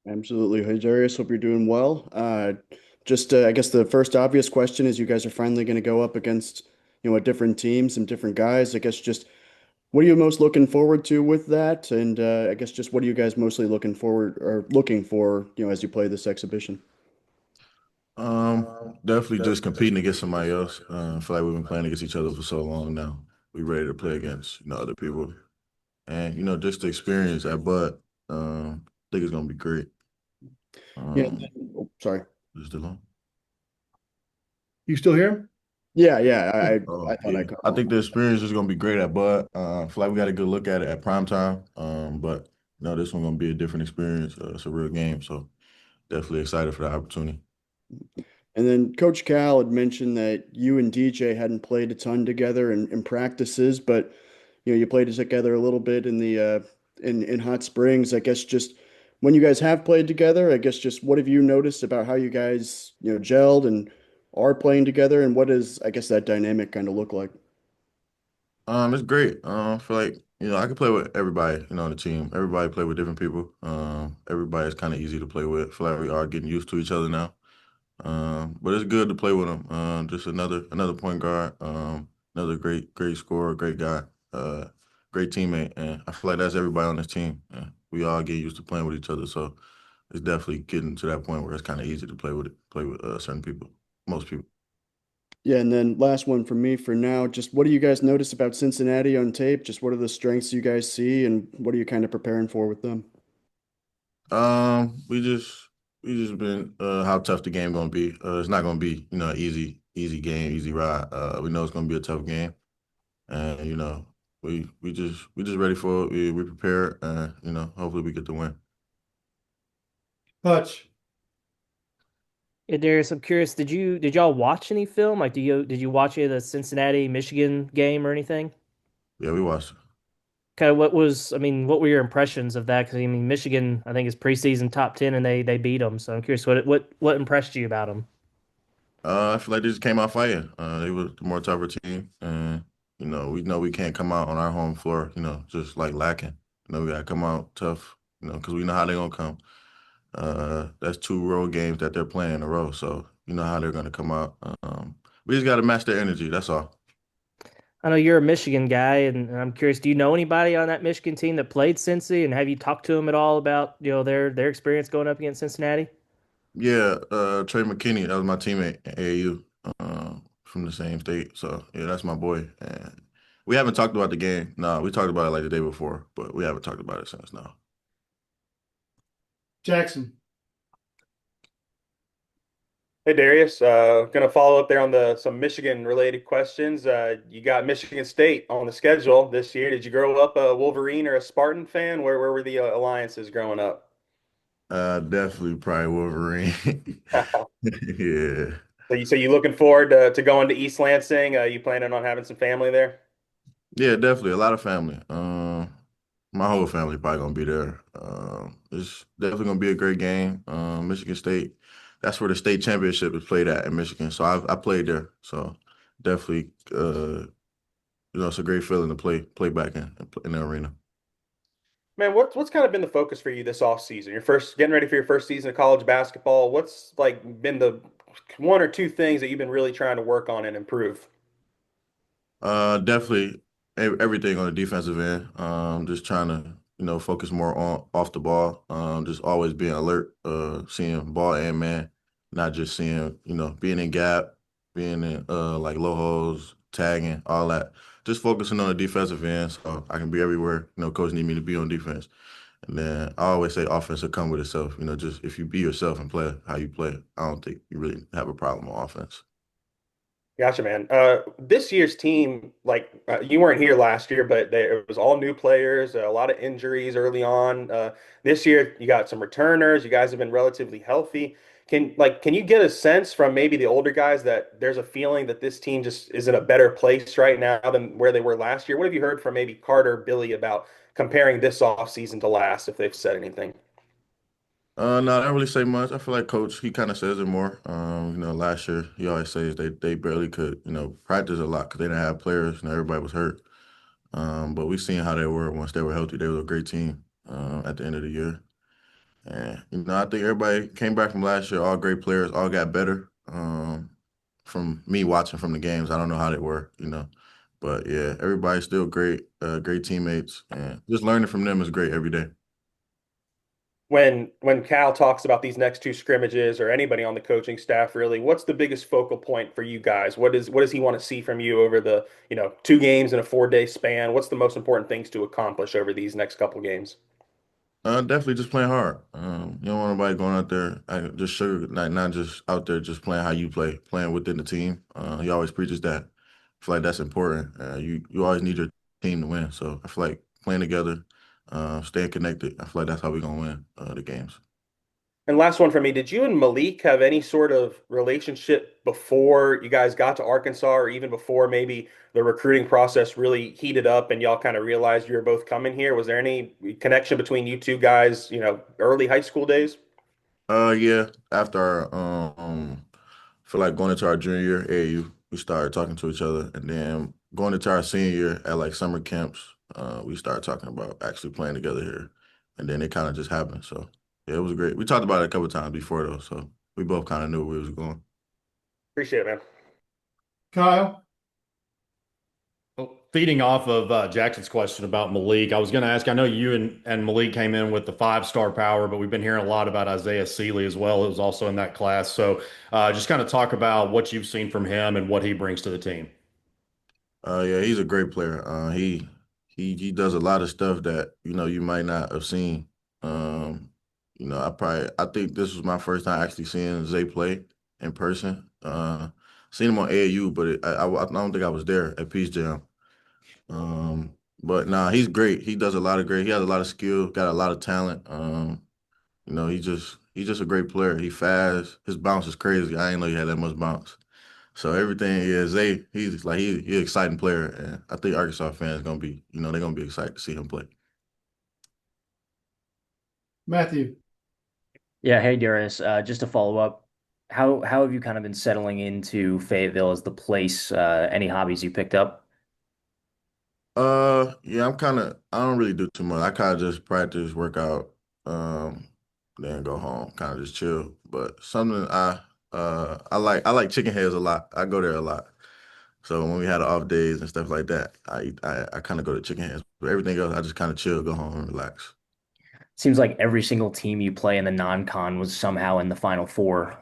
Absolutely. Hey, Darius, hope you're doing well. I guess the first obvious question is you guys are finally going to go up against, a different team, some different guys. I guess just what are you most looking forward to with that? And I guess just what are you guys mostly looking forward or looking for, as you play this exhibition? Definitely just competing against somebody else. I feel like we've been playing against each other for so long now. We ready to play against, other people. And, just the experience at Bud, I think it's gonna be great. Yeah. Um, Sorry. just alone. You still here? Yeah, yeah. I Oh, thought I yeah. cut I off. think the experience is gonna be great at Bud. I feel like we got a good look at it at prime time. But this one's gonna be a different experience. It's a real game, so definitely excited for the opportunity. And then Coach Cal had mentioned that you and DJ hadn't played a ton together in practices, but you played together a little bit in the in Hot Springs. I guess just when you guys have played together, I guess just what have you noticed about how you guys, gelled and are playing together, and what does I guess that dynamic kind of look like? It's great. I feel like, I can play with everybody, on the team. Everybody play with different people. Everybody's kind of easy to play with. I feel like we are getting used to each other now. But it's good to play with him. Just another point guard. Another great scorer, great guy. Great teammate, and I feel like that's everybody on this team. We all get used to playing with each other, so it's definitely getting to that point where it's kind of easy to play with certain people, most people. Yeah, and then last one for me for now, just what do you guys notice about Cincinnati on tape? Just what are the strengths you guys see, and what are you kind of preparing for with them? We just been how tough the game gonna be. It's not gonna be an easy game, easy ride. We know it's gonna be a tough game, and we just ready for it. We prepared, and hopefully we get the win. Hutch. Yeah, Darius, I'm curious, did y'all watch any film? Like, did you watch any of the Cincinnati, Michigan game or anything? Yeah, we watched. Kind of what were your impressions of that? Because I mean, Michigan, I think is preseason top 10, and they beat them. So I'm curious, what impressed you about them? I feel like they just came out fighting. They were the more tougher team, and we know we can't come out on our home floor, just like lacking. We gotta come out tough, because we know how they're gonna come. That's two road games that they're playing in a row, so you know how they're gonna come out. We just gotta match their energy. That's all. I know you're a Michigan guy, and I'm curious, do you know anybody on that Michigan team that played Cincy, and have you talked to them at all about their experience going up against Cincinnati? Yeah, Trey McKinney, that was my teammate at AAU, from the same state. So yeah, that's my boy. And we haven't talked about the game. No, we talked about it like the day before, but we haven't talked about it since now. Jackson. Hey Darius, gonna follow up there on the some Michigan related questions. You got Michigan State on the schedule this year. Did you grow up a Wolverine or a Spartan fan? Where were the alliances growing up? Definitely probably Wolverine. Yeah. So you looking forward to going to East Lansing? You planning on having some family there? Yeah, definitely. A lot of family. My whole family probably gonna be there. It's definitely gonna be a great game. Michigan State, that's where the state championship is played at in Michigan. So I played there. So definitely, it's a great feeling to play back in the arena. Man, what's kind of been the focus for you this off season? You're first getting ready for your first season of college basketball. What's like been the one or two things that you've been really trying to work on and improve? Definitely everything on the defensive end. Just trying to, focus more on off the ball. Just always being alert, seeing ball and man, not just seeing, being in gap, being in like low holes, tagging, all that. Just focusing on the defensive end so I can be everywhere, coach need me to be on defense. And then I always say offense will come with itself. Just if you be yourself and play how you play, I don't think you really have a problem on offense. Gotcha, man. This year's team, you weren't here last year, but it was all new players, a lot of injuries early on. This year, you got some returners. You guys have been relatively healthy. Can you get a sense from maybe the older guys that there's a feeling that this team just is in a better place right now than where they were last year? What have you heard from maybe Carter, Billy about comparing this offseason to last, if they've said anything? No, I don't really say much. I feel like coach, he kind of says it more. Last year he always says they barely could, practice a lot because they didn't have players. Everybody was hurt. But we seen how they were once they were healthy. They were a great team at the end of the year. And I think everybody came back from last year, all great players, all got better. From me watching from the games, I don't know how they were. But yeah, everybody's still great, great teammates, and just learning from them is great every day. When Cal talks about these next two scrimmages or anybody on the coaching staff, really, what's the biggest focal point for you guys? What does he want to see from you over the, 2 games in a 4-day span? What's the most important things to accomplish over these next couple games? Definitely just playing hard. You don't want nobody going out there just sugar, not just out there just playing how you play, playing within the team. He always preaches that. I feel like that's important. You always need your team to win. So I feel like playing together, staying connected. I feel like that's how we're gonna win the games. And last one for me, did you and Malik have any sort of relationship before you guys got to Arkansas, or even before maybe the recruiting process really heated up and y'all kind of realized you were both coming here? Was there any connection between you two guys, early high school days? Yeah. After feel like going into our junior year, AAU, we started talking to each other, and then going into our senior year at like summer camps, we started talking about actually playing together here, and then it kind of just happened. So yeah, it was great. We talked about it a couple times before though, so we both kind of knew where we was going. Appreciate it, man. Kyle? Well, feeding off of Jackson's question about Malik, I was going to ask. I know you and Malik came in with the 5-star power, but we've been hearing a lot about Isaiah Sealy as well. It was also in that class. So just kind of talk about what you've seen from him and what he brings to the team. Yeah, he's a great player. He does a lot of stuff that you might not have seen. Um, I think this was my first time actually seeing Zay play in person. Seen him on AAU, but I don't think I was there at Peace Jam. But nah, he's great. He does a lot of great. He has a lot of skill, got a lot of talent. He's just a great player. He fast. His bounce is crazy. I didn't know he had that much bounce. So everything is he's like he's an exciting player, and I think Arkansas fans gonna be, they're gonna be excited to see him play. Matthew? Yeah, hey Darius. Just to follow up, how have you kind of been settling into Fayetteville as the place? Any hobbies you picked up? Yeah, I don't really do too much. I kind of just practice, work out, um, then go home, kind of just chill. But something I like chicken heads a lot. I go there a lot. So when we had off days and stuff like that, I kind of go to chicken heads. But everything else, I just kind of chill, go home and relax. Seems like every single team you play in the non-con was somehow in the Final Four.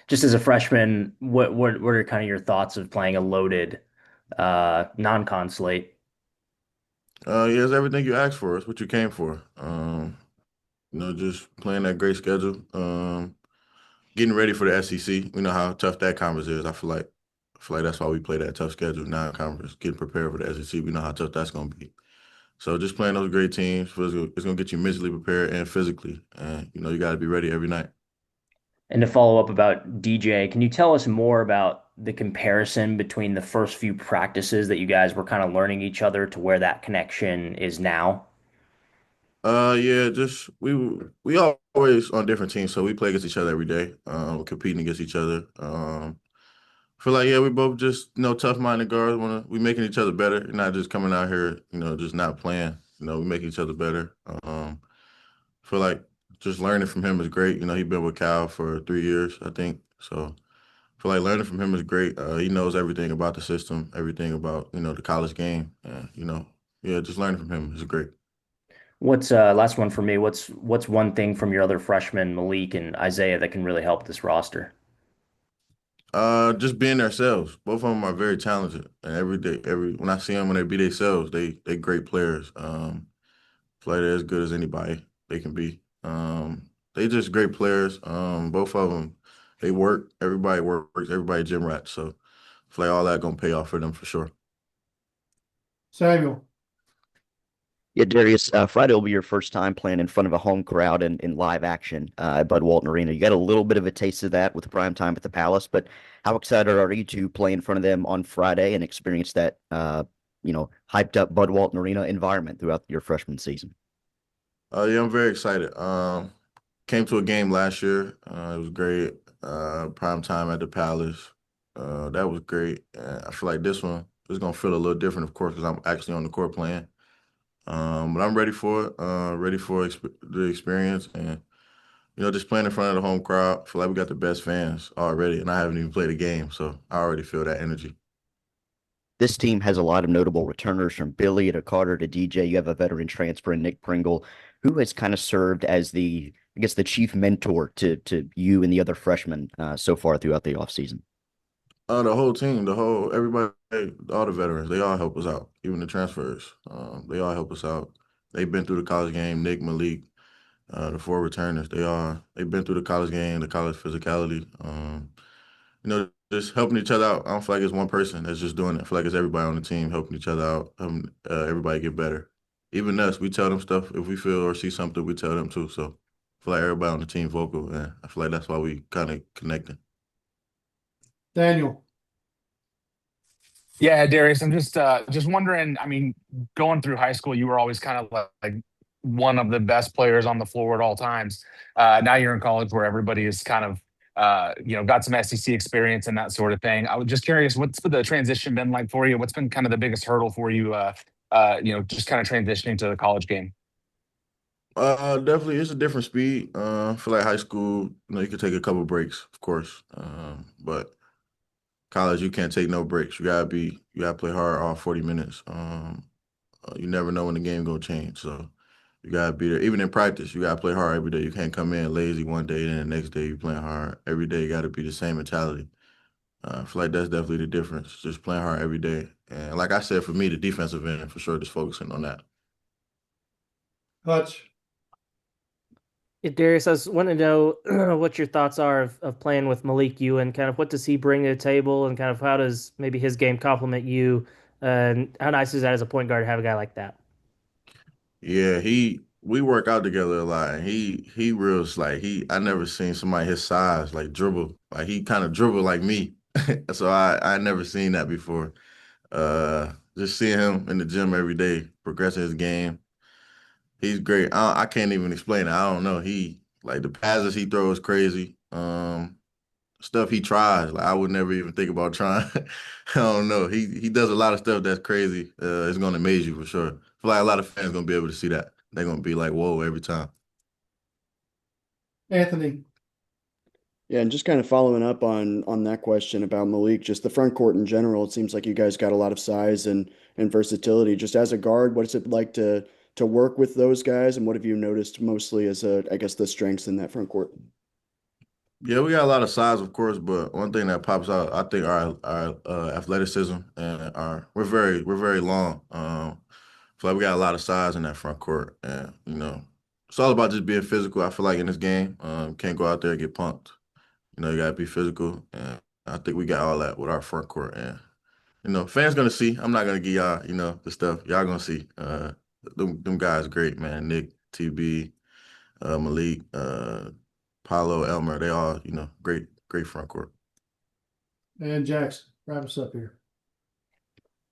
Just as a freshman, what are kind of your thoughts of playing a loaded non-con slate? Yeah, it's everything you asked for. It's what you came for. Just playing that great schedule. Getting ready for the SEC. We know how tough that conference is. I feel like that's why we play that tough schedule, non-conference. Getting prepared for the SEC. We know how tough that's gonna be. So just playing those great teams, it's gonna get you mentally prepared and physically. And you got to be ready every night. And to follow up about DJ, can you tell us more about the comparison between the first few practices that you guys were kind of learning each other to where that connection is now? Yeah, just we always on different teams, so we play against each other every day. We're competing against each other. Feel like yeah, we both just tough-minded guards. We making each other better, not just coming out here, just not playing. We make each other better. Feel like just learning from him is great. He's been with Cal for 3 years, I think. So feel like learning from him is great. He knows everything about the system, everything about the college game, and yeah, just learning from him is great. What's last one for me? What's one thing from your other freshmen, Malik and Isaiah, that can really help this roster? Just being themselves. Both of them are very talented, and every day, when I see them when they be themselves, they great players. Feel like they're as good as anybody they can be. They just great players. Both of them, they work. Everybody works. Everybody gym rats. So feel like all that gonna pay off for them for sure. Samuel? Yeah, Darius, Friday will be your first time playing in front of a home crowd in live action at Bud Walton Arena. You got a little bit of a taste of that with prime time at the Palace, but how excited are you to play in front of them on Friday and experience that, hyped up Bud Walton Arena environment throughout your freshman season? Yeah, I'm very excited. Came to a game last year. It was great. Prime time at the Palace. That was great. I feel like this one is gonna feel a little different, of course, because I'm actually on the court playing. But I'm ready for it. Ready for the experience, and just playing in front of the home crowd. I feel like we got the best fans already, and I haven't even played a game, so I already feel that energy. This team has a lot of notable returners from Billy to Carter to DJ. You have a veteran transfer in Nick Pringle, who has kind of served as I guess, the chief mentor to you and the other freshmen so far throughout the offseason. The whole team, everybody, all the veterans, they all help us out. Even the transfers, they all help us out. They've been through the college game. Nick, Malik, the four returners, they've been through the college game, the college physicality. Just helping each other out. I don't feel like it's one person that's just doing it. I feel like it's everybody on the team helping each other out, helping everybody get better. Even us, we tell them stuff if we feel or see something, we tell them too. So I feel like everybody on the team vocal, and I feel like that's why we kind of connecting. Daniel. Yeah, Darius, I'm just wondering. I mean, going through high school, you were always kind of like one of the best players on the floor at all times. Now you're in college where everybody is kind of got some SEC experience and that sort of thing. I was just curious, what's the transition been like for you? What's been kind of the biggest hurdle for you? Just kind of transitioning to the college game. Definitely, it's a different speed. I feel like high school, you could take a couple breaks, of course, but college, you can't take no breaks. You gotta play hard all 40 minutes. You never know when the game gonna change, so you gotta be there. Even in practice, you gotta play hard every day. You can't come in lazy one day, then the next day you playing hard. Every day you gotta be the same mentality. I feel like that's definitely the difference. Just playing hard every day, and like I said, for me, the defensive end for sure, just focusing on that. Hutch. Yeah, Darius, I was wanting to know what your thoughts are of playing with Malik Ewan. Kind of what does he bring to the table, and kind of how does maybe his game complement you? And how nice is that as a point guard to have a guy like that? Yeah, we work out together a lot. And he real like I never seen somebody his size like dribble. Like he kind of dribble like me. So I never seen that before. Just seeing him in the gym every day, progressing his game. He's great. I can't even explain it. I don't know. He like the passes he throws crazy. Stuff he tries. Like I would never even think about trying. I don't know. He does a lot of stuff that's crazy. It's gonna amaze you for sure. I feel like a lot of fans gonna be able to see that. They're gonna be like, whoa, every time. Anthony. Yeah, and just kind of following up on that question about Malik, just the front court in general, it seems like you guys got a lot of size and versatility. Just as a guard, what is it like to work with those guys, and what have you noticed mostly as I guess the strengths in that front court? Yeah, we got a lot of size, of course, but one thing that pops out, I think our athleticism and our we're very long. Feel like we got a lot of size in that front court, and it's all about just being physical. I feel like in this game, can't go out there and get punked. You gotta be physical, and I think we got all that with our front court. And fans gonna see. I'm not gonna give y'all, the stuff y'all gonna see. Them guys great, man. Nick, TB, Malik, Paulo, Elmer, they all, great front court. And Jackson. Wrap us up here.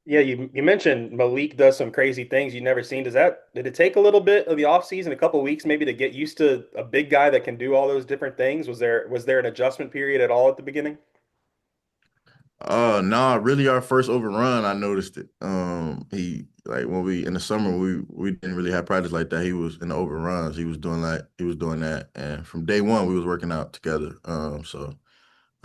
Yeah, you mentioned Malik does some crazy things you've never seen. Did it take a little bit of the offseason, a couple weeks maybe to get used to a big guy that can do all those different things? Was there an adjustment period at all at the beginning? Nah, really our first overrun, I noticed it. He like when we in the summer we didn't really have practice like that. He was in the overruns. He was doing that. And from day one we was working out together. So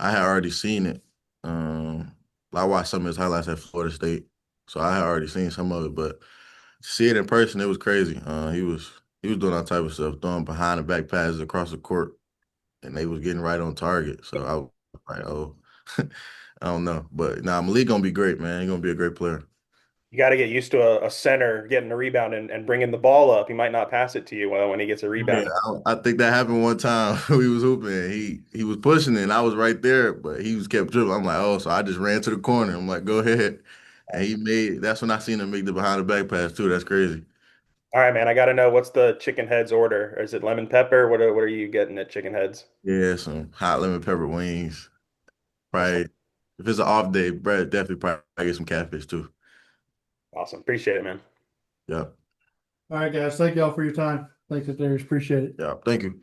I had already seen it. I watched some of his highlights at Florida State. So I had already seen some of it, but to see it in person, it was crazy. He was doing all type of stuff, throwing behind the back passes across the court, and they was getting right on target. So I was like, oh, I don't know, but nah, Malik gonna be great, man. He gonna be a great player. You got to get used to a center getting a rebound and bringing the ball up. He might not pass it to you when he gets a Yeah, rebound. I think that happened one time. We was hooping. He was pushing it, and I was right there, but he was kept dribbling. I'm like, oh, so I just ran to the corner. I'm like, go ahead, and he made. That's when I seen him make the behind the back pass too. That's crazy. All right, man. I got to know what's the chicken heads order? Is it lemon pepper? What are you getting at chicken heads? Yeah, some hot lemon pepper wings. Awesome. Probably if it's an off day, Brad definitely probably get some catfish too. Awesome. Appreciate it, man. Yeah, All right, guys. Thank y'all for your time. Thanks, Darius. Appreciate it. yeah. Thank you.